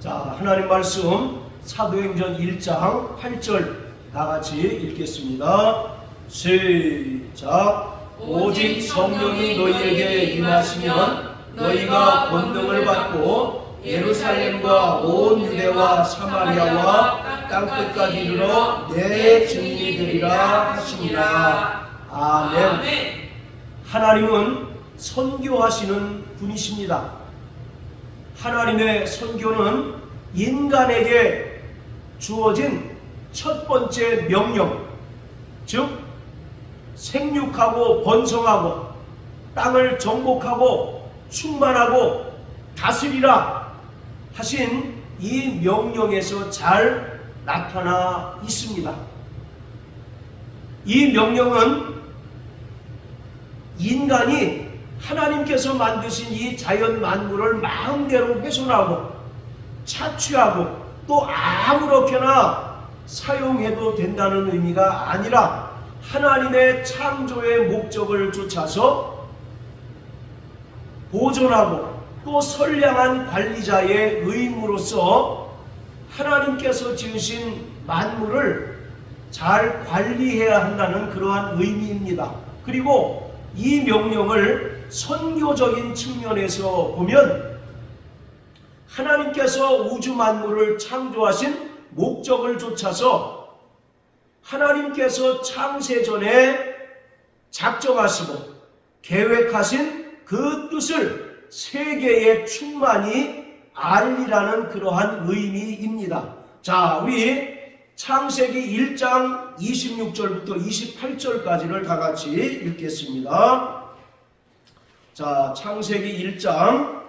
자, 하나님 말씀 사도행전 1장 8절 다같이 읽겠습니다. 시작. 오직 성령이 너희에게 임하시면 너희가 권능을 받고 예루살렘과 온 유대와 사마리아와 땅끝까지 이르러 내 증인이 되리라 하시니라. 아멘. 하나님은 선교하시는 분이십니다. 하나님의 선교는 인간에게 주어진 첫 번째 명령, 즉 생육하고 번성하고 땅을 정복하고 충만하고 다스리라 하신 이 명령에서 잘 나타나 있습니다. 이 명령은 인간이 하나님께서 만드신 이 자연 만물을 마음대로 훼손하고 착취하고 또 아무렇게나 사용해도 된다는 의미가 아니라 하나님의 창조의 목적을 쫓아서 보존하고 또 선량한 관리자의 의무로서 하나님께서 지으신 만물을 잘 관리해야 한다는 그러한 의미입니다. 그리고 이 명령을 선교적인 측면에서 보면 하나님께서 우주 만물을 창조하신 목적을 쫓아서 하나님께서 창세전에 작정하시고 계획하신 그 뜻을 세계에 충만히 알리라는 그러한 의미입니다. 자, 우리 창세기 1장 26절부터 28절까지를 다 같이 읽겠습니다. 자, 창세기 1장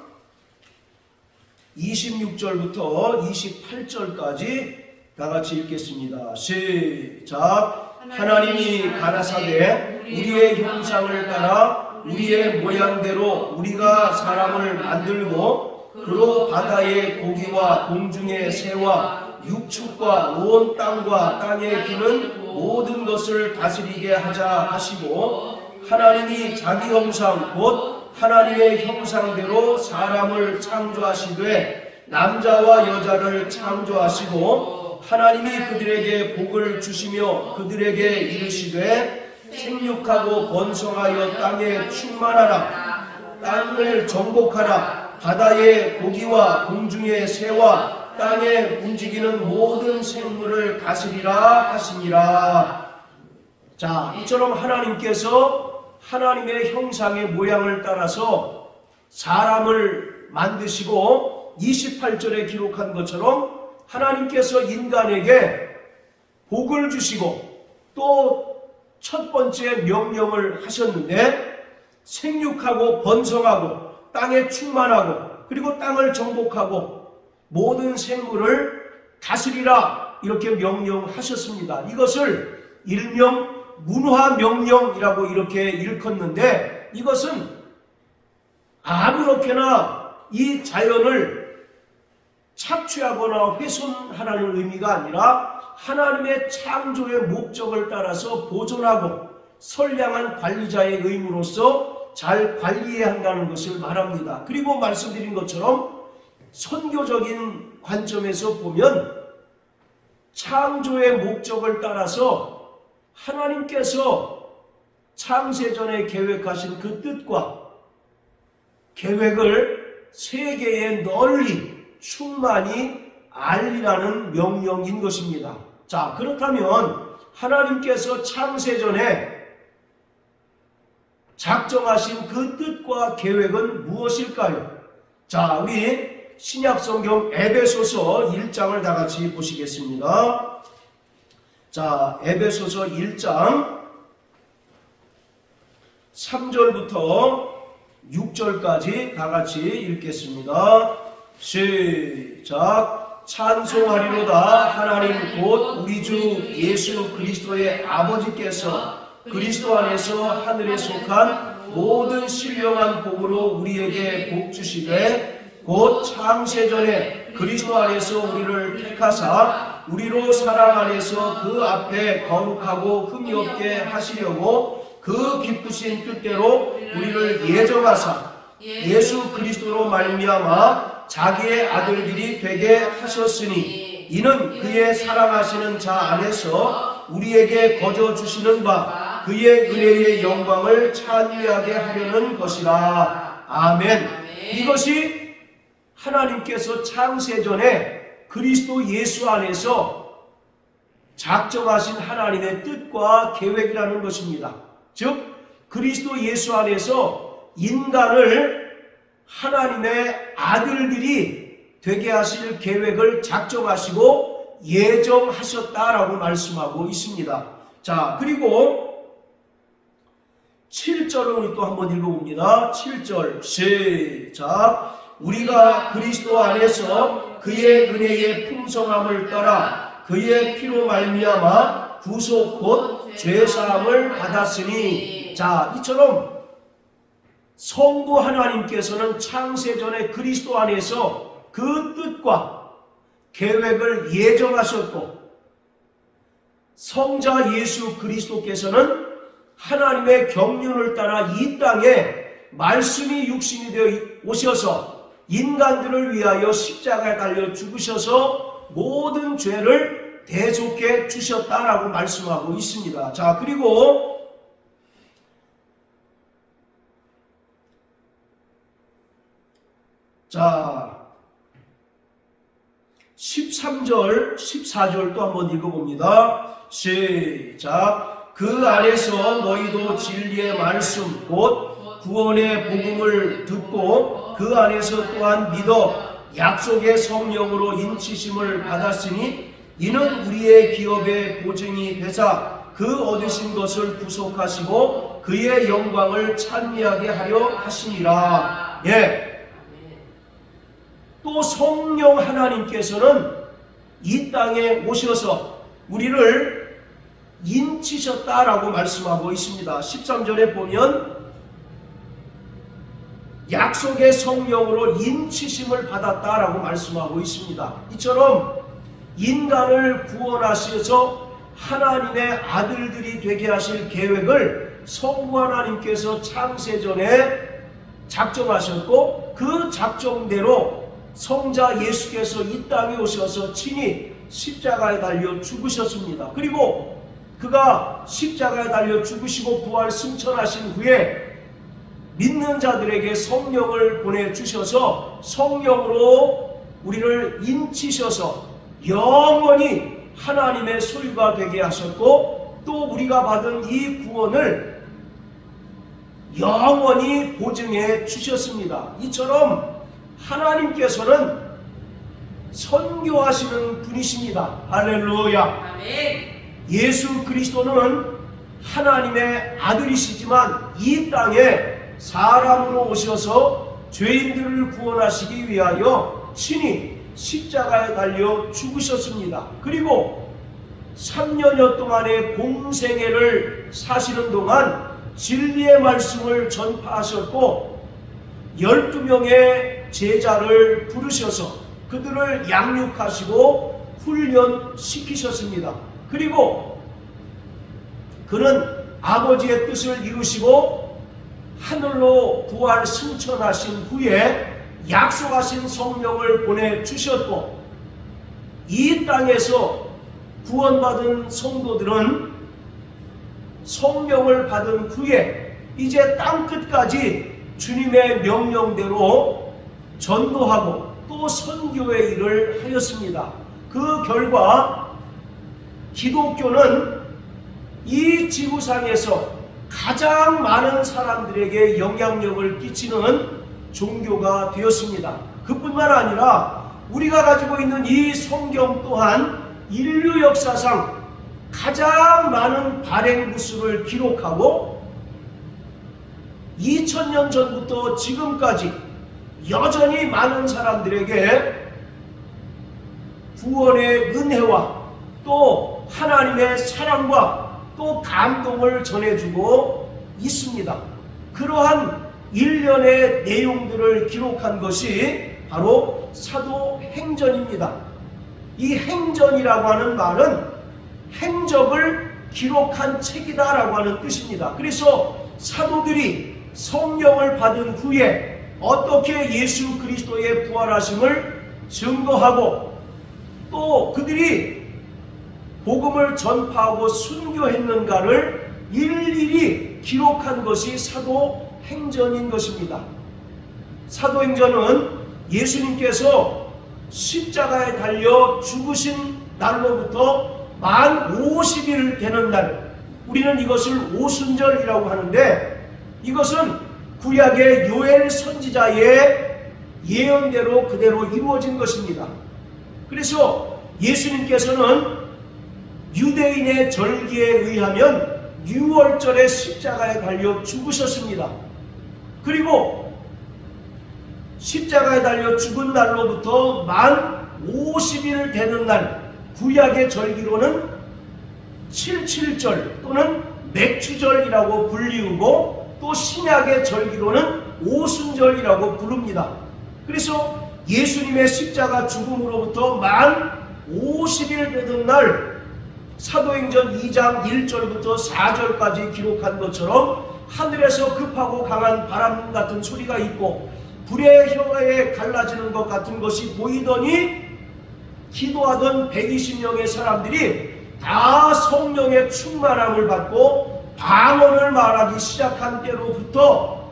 26절부터 28절까지 다 같이 읽겠습니다. 시작. 하나님이 가라사대 우리의 형상을 따라 우리의 모양대로 우리가 사람을 만들고 그로 바다의 고기와 공중의 새와 육축과 온 땅과 땅에 기는 모든 것을 다스리게 하자 하시고 하나님이 자기 형상 곧 하나님의 형상대로 사람을 창조하시되 남자와 여자를 창조하시고 하나님이 그들에게 복을 주시며 그들에게 이르시되 생육하고 번성하여 땅에 충만하라 땅을 정복하라 바다의 고기와 공중의 새와 땅에 움직이는 모든 생물을 다스리라 하시니라. 자, 이처럼 하나님께서 하나님의 형상의 모양을 따라서 사람을 만드시고 28절에 기록한 것처럼 하나님께서 인간에게 복을 주시고 또 첫 번째 명령을 하셨는데 생육하고 번성하고 땅에 충만하고 그리고 땅을 정복하고 모든 생물을 다스리라 이렇게 명령하셨습니다. 이것을 일명 문화명령이라고 이렇게 일컫는데 이것은 아무렇게나 이 자연을 착취하거나 훼손하라는 의미가 아니라 하나님의 창조의 목적을 따라서 보존하고 선량한 관리자의 의무로서 잘 관리해야 한다는 것을 말합니다. 그리고 말씀드린 것처럼 선교적인 관점에서 보면 창조의 목적을 따라서 하나님께서 창세전에 계획하신 그 뜻과 계획을 세계에 널리 충만히 알리라는 명령인 것입니다. 자, 그렇다면 하나님께서 창세전에 작정하신 그 뜻과 계획은 무엇일까요? 자, 우리 신약성경 에베소서 1장을 다 같이 보시겠습니다. 자, 에베소서 1장 3절부터 6절까지 다 같이 읽겠습니다. 시작. 찬송하리로다 하나님 곧 우리 주 예수 그리스도의 아버지께서 그리스도 안에서 하늘에 속한 모든 신령한 복으로 우리에게 복 주시되 곧 창세전에 그리스도 안에서 우리를 택하사 우리로 사랑 안에서 그 앞에 거룩하고 흠이 없게 하시려고 그 기쁘신 뜻대로 우리를 예정하사 예수 그리스도로 말미암아 자기의 아들들이 되게 하셨으니 이는 그의 사랑하시는 자 안에서 우리에게 거저 주시는 바 그의 은혜의 영광을 찬미하게 하려는 것이라. 아멘. 이것이 하나님께서 창세전에 그리스도 예수 안에서 작정하신 하나님의 뜻과 계획이라는 것입니다. 즉 그리스도 예수 안에서 인간을 하나님의 아들들이 되게 하실 계획을 작정하시고 예정하셨다라고 말씀하고 있습니다. 자, 그리고 7절을 우리 또 한번 읽어봅니다. 7절 시작. 우리가 그리스도 안에서 그의 은혜의 풍성함을 따라 그의 피로 말미암아 구속 곧 죄사함을 받았으니. 자, 이처럼 성도 하나님께서는 창세전에 그리스도 안에서 그 뜻과 계획을 예정하셨고, 성자 예수 그리스도께서는 하나님의 경륜을 따라 이 땅에 말씀이 육신이 되어 오셔서 인간들을 위하여 십자가에 달려 죽으셔서 모든 죄를 대속해 주셨다라고 말씀하고 있습니다. 자, 그리고 자 13절 14절 또 한번 읽어봅니다. 시작. 그 안에서 너희도 진리의 말씀 곧 구원의 복음을 듣고 그 안에서 또한 믿어 약속의 성령으로 인치심을 받았으니 이는 우리의 기업의 보증이 되사 그 얻으신 것을 구속하시고 그의 영광을 찬미하게 하려 하시니라. 예. 또 성령 하나님께서는 이 땅에 오셔서 우리를 인치셨다라고 말씀하고 있습니다. 13절에 보면 약속의 성령으로 인치심을 받았다라고 말씀하고 있습니다. 이처럼 인간을 구원하셔서 하나님의 아들들이 되게 하실 계획을 성부 하나님께서 창세전에 작정하셨고, 그 작정대로 성자 예수께서 이 땅에 오셔서 친히 십자가에 달려 죽으셨습니다. 그리고 그가 십자가에 달려 죽으시고 부활 승천하신 후에 믿는 자들에게 성령을 보내주셔서 성령으로 우리를 인치셔서 영원히 하나님의 소유가 되게 하셨고, 또 우리가 받은 이 구원을 영원히 보증해 주셨습니다. 이처럼 하나님께서는 선교하시는 분이십니다. 할렐루야. 아멘. 예수 그리스도는 하나님의 아들이시지만 이 땅에 사람으로 오셔서 죄인들을 구원하시기 위하여 친히 십자가에 달려 죽으셨습니다. 그리고 3년여 동안의 공생애를 사시는 동안 진리의 말씀을 전파하셨고 12명의 제자를 부르셔서 그들을 양육하시고 훈련시키셨습니다. 그리고 그는 아버지의 뜻을 이루시고 하늘로 부활 승천하신 후에 약속하신 성령을 보내주셨고, 이 땅에서 구원받은 성도들은 성령을 받은 후에 이제 땅끝까지 주님의 명령대로 전도하고 또 선교의 일을 하였습니다. 그 결과 기독교는 이 지구상에서 가장 많은 사람들에게 영향력을 끼치는 종교가 되었습니다. 그뿐만 아니라 우리가 가지고 있는 이 성경 또한 인류 역사상 가장 많은 발행 부수를 기록하고 2000년 전부터 지금까지 여전히 많은 사람들에게 구원의 은혜와 또 하나님의 사랑과 또 감동을 전해주고 있습니다. 그러한 일련의 내용들을 기록한 것이 바로 사도행전입니다. 이 행전이라고 하는 말은 행적을 기록한 책이다라고 하는 뜻입니다. 그래서 사도들이 성령을 받은 후에 어떻게 예수 그리스도의 부활하심을 증거하고 또 그들이 복음을 전파하고 순교했는가를 일일이 기록한 것이 사도행전인 것입니다. 사도행전은 예수님께서 십자가에 달려 죽으신 날로부터 만 50일 되는 날, 우리는 이것을 오순절이라고 하는데, 이것은 구약의 요엘 선지자의 예언대로 그대로 이루어진 것입니다. 그래서 예수님께서는 유대인의 절기에 의하면 6월절에 십자가에 달려 죽으셨습니다. 그리고 십자가에 달려 죽은 날로부터 만 50일 되는 날, 구약의 절기로는 77절 또는 맥추절이라고 불리우고, 또 신약의 절기로는 오순절이라고 부릅니다. 그래서 예수님의 십자가 죽음으로부터 만 50일 되는 날, 사도행전 2장 1절부터 4절까지 기록한 것처럼 하늘에서 급하고 강한 바람 같은 소리가 있고 불의 혀에 갈라지는 것 같은 것이 보이더니 기도하던 120명의 사람들이 다 성령의 충만함을 받고 방언을 말하기 시작한 때로부터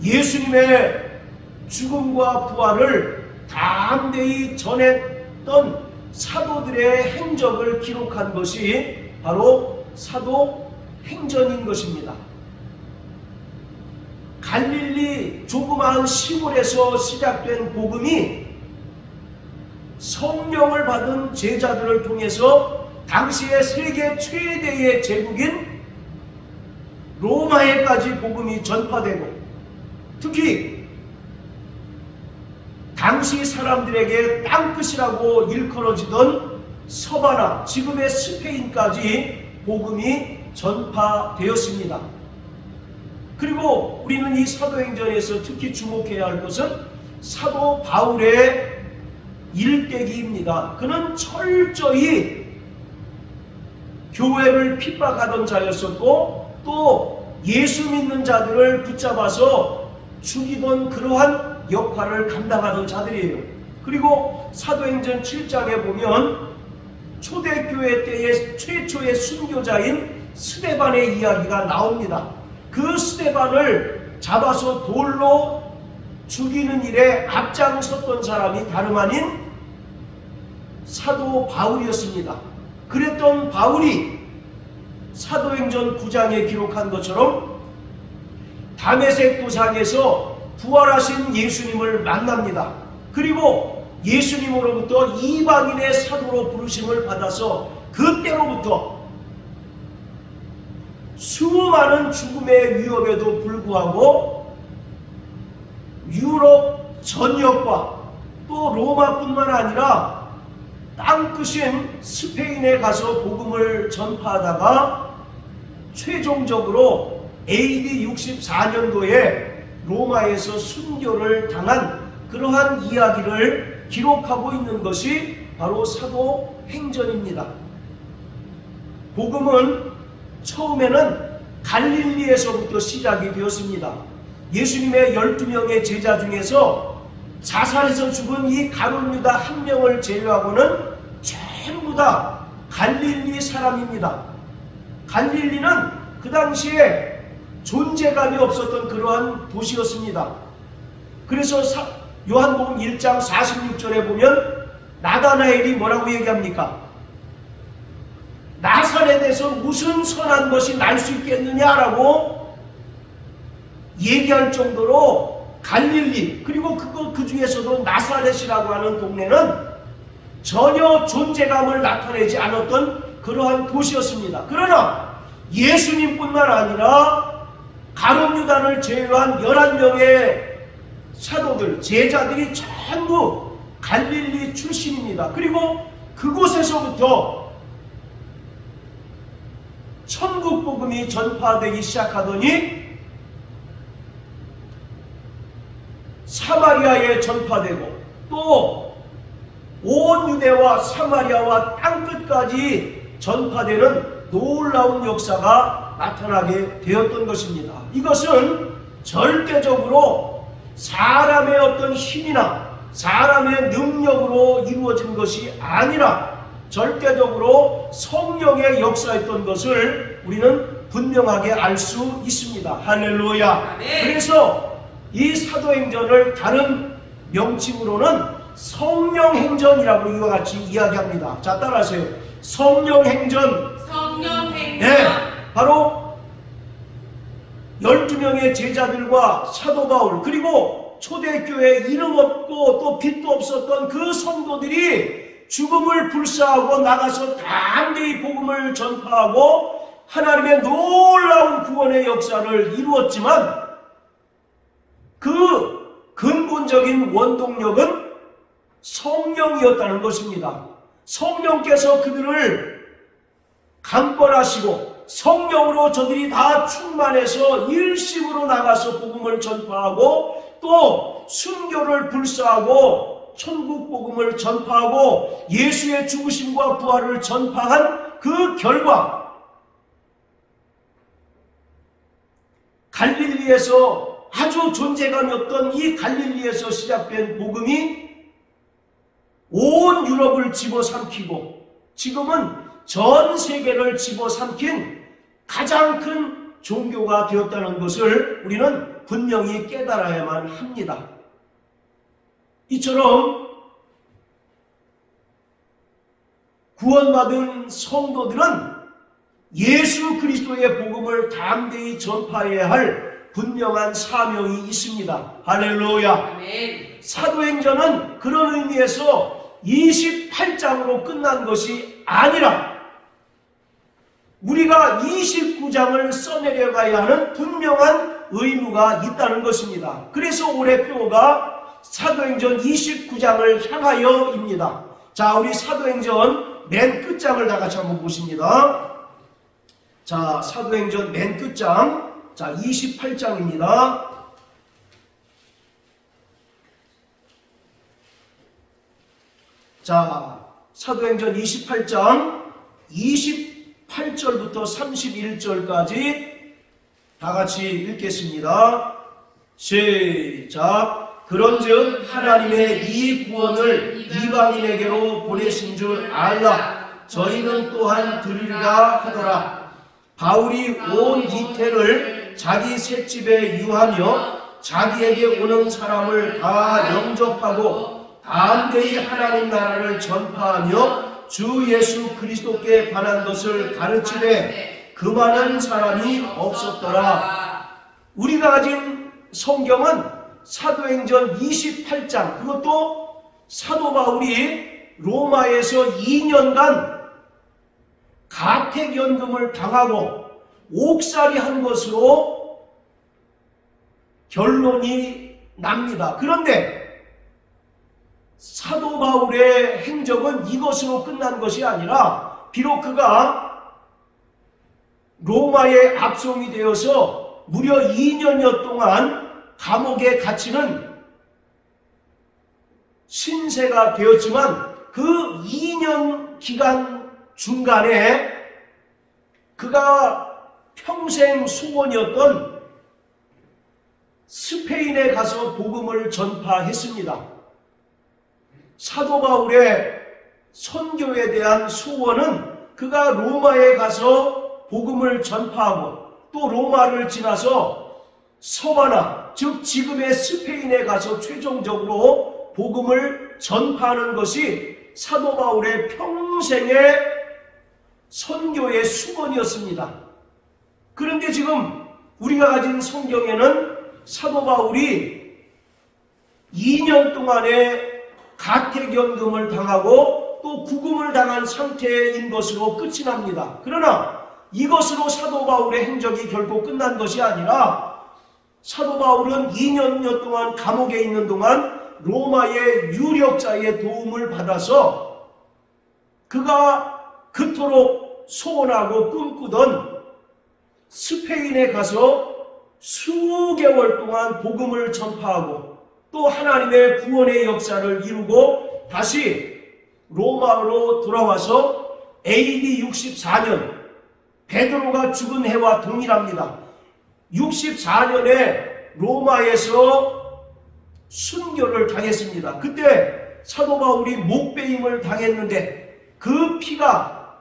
예수님의 죽음과 부활을 담대히 전했던 사도들의 행적을 기록한 것이 바로 사도행전인 것입니다. 갈릴리 조그마한 시골에서 시작된 복음이 성령을 받은 제자들을 통해서 당시의 세계 최대의 제국인 로마에까지 복음이 전파되고, 특히 당시 사람들에게 땅끝이라고 일컬어지던 서바나, 지금의 스페인까지 복음이 전파되었습니다. 그리고 우리는 이 사도행전에서 특히 주목해야 할 것은 사도 바울의 일대기입니다. 그는 철저히 교회를 핍박하던 자였었고, 또 예수 믿는 자들을 붙잡아서 죽이던 그러한 역할을 감당하던 자들이에요. 그리고 사도행전 7장에 보면 초대교회 때의 최초의 순교자인 스데반의 이야기가 나옵니다. 그 스데반을 잡아서 돌로 죽이는 일에 앞장섰던 사람이 다름 아닌 사도 바울이었습니다. 그랬던 바울이 사도행전 9장에 기록한 것처럼 다메섹 도상에서 부활하신 예수님을 만납니다. 그리고 예수님으로부터 이방인의 사도로 부르심을 받아서 그때로부터 수많은 죽음의 위협에도 불구하고 유럽 전역과 또 로마뿐만 아니라 땅끝인 스페인에 가서 복음을 전파하다가 최종적으로 AD 64년도에 로마에서 순교를 당한 그러한 이야기를 기록하고 있는 것이 바로 사도행전입니다. 복음은 처음에는 갈릴리에서부터 시작이 되었습니다. 예수님의 12명의 제자 중에서 자살해서 죽은 이 가룟 유다 한 명을 제외하고는 전부 다 갈릴리 사람입니다. 갈릴리는 그 당시에 존재감이 없었던 그러한 도시였습니다. 그래서 요한복음 1장 46절에 보면 나다나엘이 뭐라고 얘기합니까? 나사렛에서 무슨 선한 것이 날 수 있겠느냐라고 얘기할 정도로 갈릴리, 그리고 그 중에서도 나사렛이라고 하는 동네는 전혀 존재감을 나타내지 않았던 그러한 도시였습니다. 그러나 예수님뿐만 아니라 가룟 유다를 제외한 11명의 사도들, 제자들이 전부 갈릴리 출신입니다. 그리고 그곳에서부터 천국 복음이 전파되기 시작하더니 사마리아에 전파되고 또 온 유대와 사마리아와 땅끝까지 전파되는 놀라운 역사가 나타나게 되었던 것입니다. 이것은 절대적으로 사람의 어떤 힘이나 사람의 능력으로 이루어진 것이 아니라 절대적으로 성령의 역사였던 것을 우리는 분명하게 알 수 있습니다. 할렐루야. 그래서 이 사도행전을 다른 명칭으로는 성령행전이라고 이와 같이 이야기합니다. 자, 따라하세요. 성령행전. 성령행전. 네, 바로 12명의 제자들과 사도 바울, 그리고 초대교회에 이름 없고 또 빛도 없었던 그 성도들이 죽음을 불사하고 나가서 담대히 복음을 전파하고 하나님의 놀라운 구원의 역사를 이루었지만, 그 근본적인 원동력은 성령이었다는 것입니다. 성령께서 그들을 강권하시고 성령으로 저들이 다 충만해서 일심으로 나가서 복음을 전파하고 또 순교를 불사하고 천국 복음을 전파하고 예수의 죽으심과 부활을 전파한 그 결과, 갈릴리에서 아주 존재감이 없던 이 갈릴리에서 시작된 복음이 온 유럽을 집어삼키고 지금은 전 세계를 집어삼킨 가장 큰 종교가 되었다는 것을 우리는 분명히 깨달아야만 합니다. 이처럼 구원받은 성도들은 예수 그리스도의 복음을 담대히 전파해야 할 분명한 사명이 있습니다. 할렐루야. 아멘. 사도행전은 그런 의미에서 28장으로 끝난 것이 아니라 우리가 29장을 써내려가야 하는 분명한 의무가 있다는 것입니다. 그래서 올해 표가 사도행전 29장을 향하여입니다. 자, 우리 사도행전 맨 끝장을 다 같이 한번 보십니다. 자, 사도행전 맨 끝장, 자, 28장입니다. 자, 사도행전 28장 28절부터 31절까지 다 같이 읽겠습니다. 시작. 그런즉 하나님의 이 구원을 이방인에게로 보내신 줄 알라. 저희는 또한 들으리라 하더라. 바울이 온 이태를 자기 셋집에 유하며 자기에게 오는 사람을 다 영접하고 담대히 하나님 나라를 전파하며 주 예수 그리스도께 관한 것을 가르치되 그 많은 사람이 없었더라. 우리가 가진 성경은 사도행전 28장, 그것도 사도 바울이 로마에서 2년간 가택연금을 당하고 옥살이 한 것으로 결론이 납니다. 그런데 사도 바울의 행적은 이것으로 끝난 것이 아니라 비록 그가 로마의 압송이 되어서 무려 2년여 동안 감옥에 갇히는 신세가 되었지만 그 2년 기간 중간에 그가 평생 소원이었던 스페인에 가서 복음을 전파했습니다. 사도 바울의 선교에 대한 소원은 그가 로마에 가서 복음을 전파하고 또 로마를 지나서 서바나, 즉 지금의 스페인에 가서 최종적으로 복음을 전파하는 것이 사도 바울의 평생의 선교의 수건이었습니다. 그런데 지금 우리가 가진 성경에는 사도 바울이 2년 동안의 가택연금을 당하고 또 구금을 당한 상태인 것으로 끝이 납니다. 그러나 이것으로 사도 바울의 행적이 결코 끝난 것이 아니라 사도 바울은 2년여 동안 감옥에 있는 동안 로마의 유력자의 도움을 받아서 그가 그토록 소원하고 꿈꾸던 스페인에 가서 수개월 동안 복음을 전파하고 또 하나님의 구원의 역사를 이루고 다시 로마로 돌아와서 AD 64년 베드로가 죽은 해와 동일합니다. 64년에 로마에서 순교를 당했습니다. 그때 사도 바울이 목베임을 당했는데 그 피가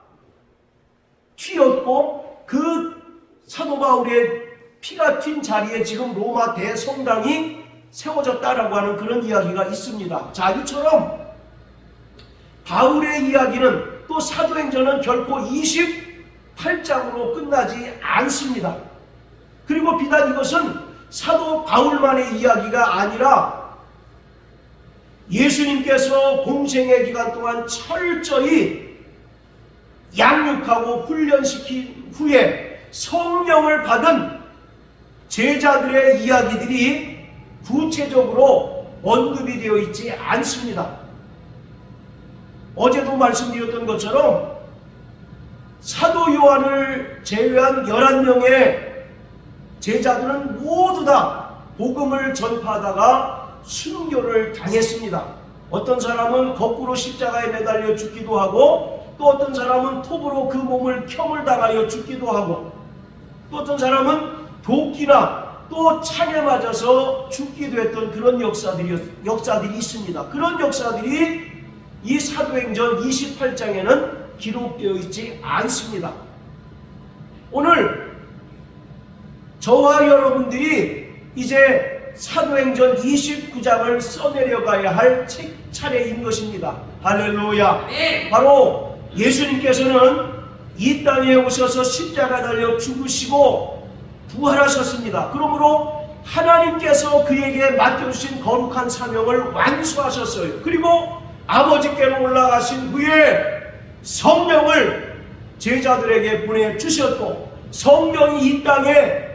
튀었고 그 사도 바울의 피가 튄 자리에 지금 로마 대성당이 세워졌다라고 하는 그런 이야기가 있습니다. 자, 이처럼 바울의 이야기는 또 사도행전은 결코 28장으로 끝나지 않습니다. 그리고 비단 이것은 사도 바울만의 이야기가 아니라 예수님께서 공생의 기간 동안 철저히 양육하고 훈련시킨 후에 성령을 받은 제자들의 이야기들이 구체적으로 언급이 되어 있지 않습니다. 어제도 말씀드렸던 것처럼 사도 요한을 제외한 11명의 제자들은 모두 다 복음을 전파하다가 순교를 당했습니다. 어떤 사람은 거꾸로 십자가에 매달려 죽기도 하고 또 어떤 사람은 톱으로 그 몸을 켬을 당하여 죽기도 하고 또 어떤 사람은 도끼나 또 창에 맞아서 죽기도 했던 그런 역사들이 있습니다. 그런 역사들이 이 사도행전 28장에는 기록되어 있지 않습니다. 오늘 저와 여러분들이 이제 사도행전 29장을 써내려가야 할 차례인 것입니다. 할렐루야. 네. 바로 예수님께서는 이 땅에 오셔서 십자가 달려 죽으시고 부활하셨습니다. 그러므로 하나님께서 그에게 맡겨주신 거룩한 사명을 완수하셨어요. 그리고 아버지께로 올라가신 후에 성령을 제자들에게 보내주셨고 성령이 이 땅에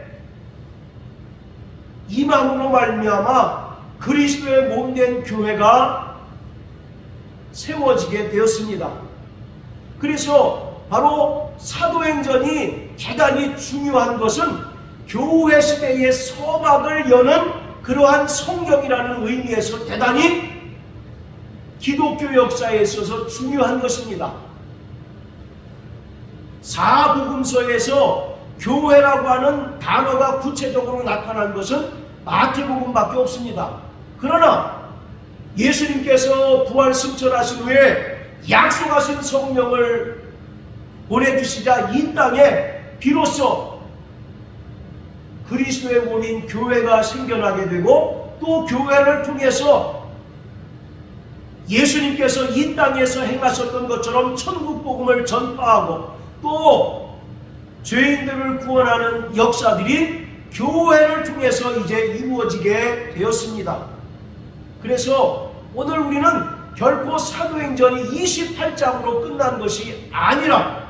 임함으로 말미암아 그리스도의 몸된 교회가 세워지게 되었습니다. 그래서 바로 사도행전이 대단히 중요한 것은 교회 시대의 서막을 여는 그러한 성경이라는 의미에서 대단히 기독교 역사에 있어서 중요한 것입니다. 사복음서에서 교회라고 하는 단어가 구체적으로 나타난 것은 마태복음밖에 없습니다. 그러나 예수님께서 부활 승천하신 후에 약속하신 성령을 보내주시자 이 땅에 비로소 그리스도의 몸인 교회가 생겨나게 되고 또 교회를 통해서 예수님께서 이 땅에서 행하셨던 것처럼 천국 복음을 전파하고 또 죄인들을 구원하는 역사들이 교회를 통해서 이제 이루어지게 되었습니다. 그래서 오늘 우리는 결코 사도행전이 28장으로 끝난 것이 아니라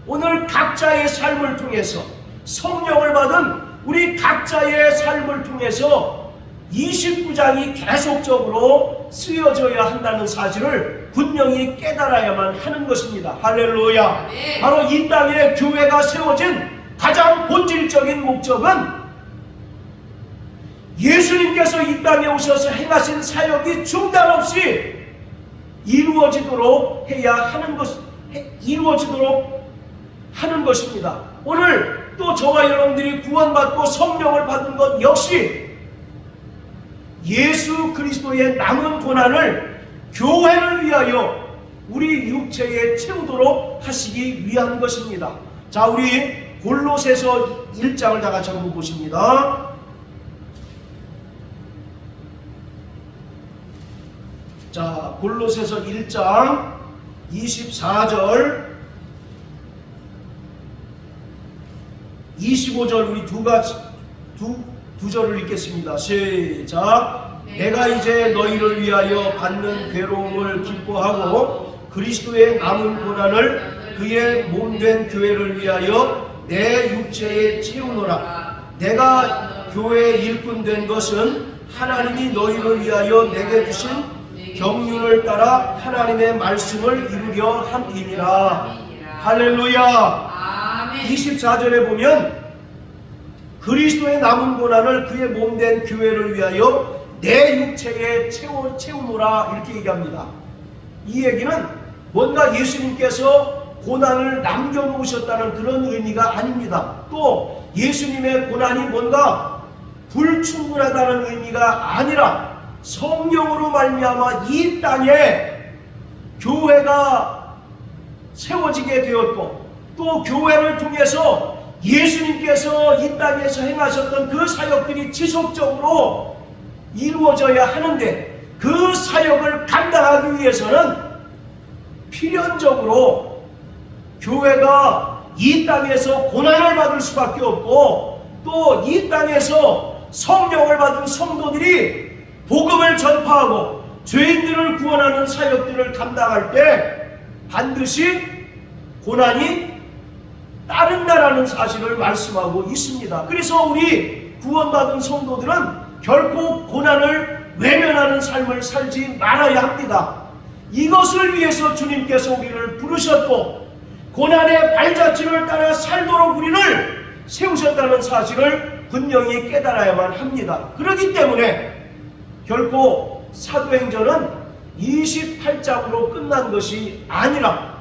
오늘 각자의 삶을 통해서 성령을 받은 우리 각자의 삶을 통해서 29장이 계속적으로 쓰여져야 한다는 사실을 분명히 깨달아야만 하는 것입니다. 할렐루야. 네. 바로 이 땅에 교회가 세워진 가장 본질적인 목적은 예수님께서 이 땅에 오셔서 행하신 사역이 중단 없이 이루어지도록 하는 것입니다. 오늘 또 저와 여러분들이 구원받고 성령을 받은 것 역시 예수 그리스도의 남은 고난을 교회를 위하여 우리 육체에 채우도록 하시기 위한 것입니다. 자, 우리 골로새서 1장을 다 같이 한번 보십니다. 자, 골로새서 1장 24절 25절 우리 두 절을 읽겠습니다. 시작. 내가 이제 너희를 위하여 받는 괴로움을 기뻐하고 그리스도의 남은 고난을 그의 몸된 교회를 위하여 내 육체에 채우노라. 내가 교회의 일꾼 된 것은 하나님이 너희를 위하여 내게 주신 경륜을 따라 하나님의 말씀을 이루려 함이니라. 할렐루야. 24절에 보면 그리스도의 남은 고난을 그의 몸된 교회를 위하여 내 육체에 채우노라 이렇게 얘기합니다. 이 얘기는 뭔가 예수님께서 고난을 남겨놓으셨다는 그런 의미가 아닙니다. 또 예수님의 고난이 뭔가 불충분하다는 의미가 아니라 성령으로 말미암아 이 땅에 교회가 세워지게 되었고, 또 교회를 통해서 예수님께서 이 땅에서 행하셨던 그 사역들이 지속적으로 이루어져야 하는데, 그 사역을 감당하기 위해서는 필연적으로 교회가 이 땅에서 고난을 받을 수밖에 없고, 또 이 땅에서 성령을 받은 성도들이 복음을 전파하고 죄인들을 구원하는 사역들을 감당할 때 반드시 고난이 따른다라는 사실을 말씀하고 있습니다. 그래서 우리 구원받은 성도들은 결코 고난을 외면하는 삶을 살지 말아야 합니다. 이것을 위해서 주님께서 우리를 부르셨고, 고난의 발자취를 따라 살도록 우리를 세우셨다는 사실을 분명히 깨달아야만 합니다. 그렇기 때문에 결코 사도행전은 28장으로 끝난 것이 아니라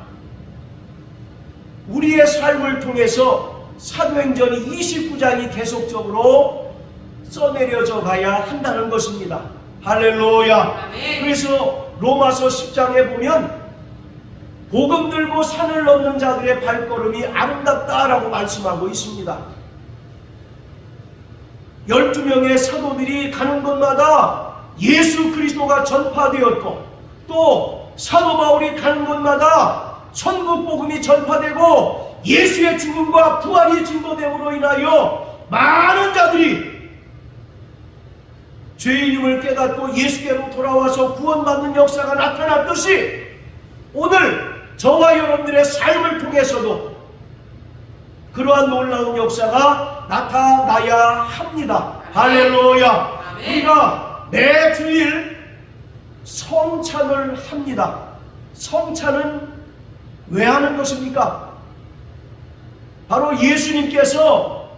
우리의 삶을 통해서 사도행전이 29장이 계속적으로 써내려져 가야 한다는 것입니다. 할렐루야. 그래서 로마서 10장에 보면 복음 들고 산을 넘는 자들의 발걸음이 아름답다라고 말씀하고 있습니다. 12명의 사도들이 가는 곳마다 예수 그리스도가 전파되었고, 또 사도 바울이 가는 곳마다 천국 복음이 전파되고 예수의 죽음과 부활이 증거됨으로 인하여 많은 자들이 죄인임을 깨닫고 예수께로 돌아와서 구원받는 역사가 나타났듯이, 오늘 저와 여러분들의 삶을 통해서도 그러한 놀라운 역사가 나타나야 합니다. 할렐루야. 우리가 매 주일 성찬을 합니다. 성찬은 왜 하는 것입니까? 바로 예수님께서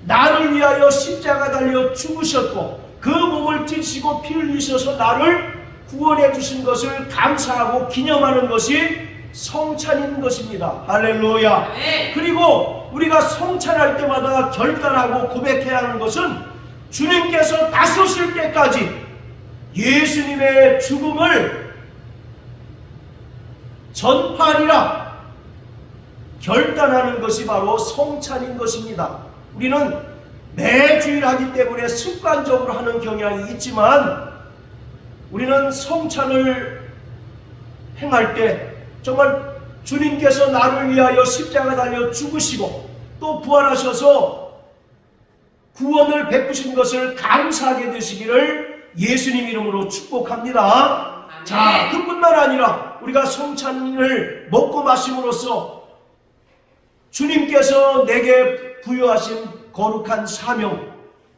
나를 위하여 십자가 달려 죽으셨고 그 몸을 찢으시고 피 흘리셔서 나를 구원해 주신 것을 감사하고 기념하는 것이 성찬인 것입니다. 할렐루야. 그리고 우리가 성찬할 때마다 결단하고 고백해야 하는 것은 주님께서 나서실 때까지 예수님의 죽음을 전파하리라 결단하는 것이 바로 성찬인 것입니다. 우리는 매주일 하기 때문에 습관적으로 하는 경향이 있지만, 우리는 성찬을 행할 때 정말 주님께서 나를 위하여 십자가 달려 죽으시고 또 부활하셔서 구원을 베푸신 것을 감사하게 되시기를 예수님 이름으로 축복합니다. 아멘. 자, 그뿐만 아니라 우리가 성찬을 먹고 마심으로써 주님께서 내게 부여하신 거룩한 사명,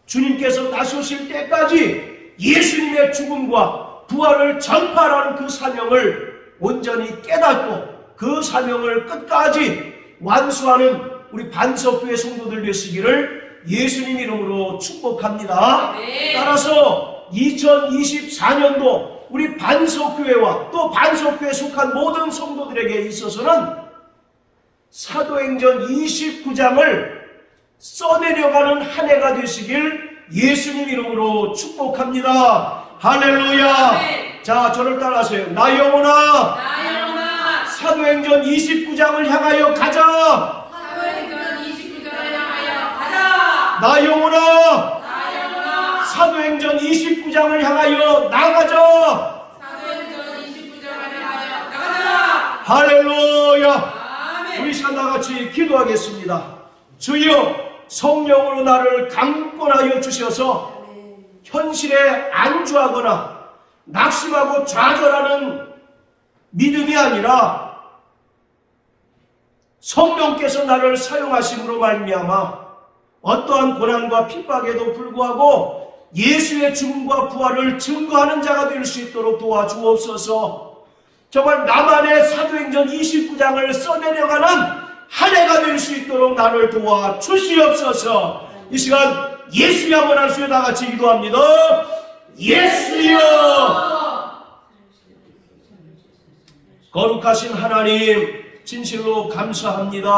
주님께서 다시 오실 때까지 예수님의 죽음과 부활을 전파하는 그 사명을 온전히 깨닫고 그 사명을 끝까지 완수하는 우리 반석교회 성도들 되시기를 예수님 이름으로 축복합니다. 따라서 2024년도 우리 반석교회와 또 반석교회에 속한 모든 성도들에게 있어서는 사도행전 29장을 써내려가는 한 해가 되시길 예수님 이름으로 축복합니다. 할렐루야. 자, 저를 따라하세요. 나 영혼아, 사도행전 29장을 향하여 가자. 나 영혼아, 사도행전 29장을 향하여 나가자. 할렐루야. 우리 시간 다같이 기도하겠습니다. 주여, 성령으로 나를 강권하여 주셔서 현실에 안주하거나 낙심하고 좌절하는 믿음이 아니라 성령께서 나를 사용하심으로 말미암아 어떠한 고난과 핍박에도 불구하고 예수의 죽음과 부활을 증거하는 자가 될 수 있도록 도와주옵소서. 정말 나만의 사도행전 29장을 써내려가는 한 해가 될 수 있도록 나를 도와주시옵소서. 이 시간 예수여 한번 할 수 있게 다 같이 기도합니다. 예수여. 거룩하신 하나님, 진실로 감사합니다.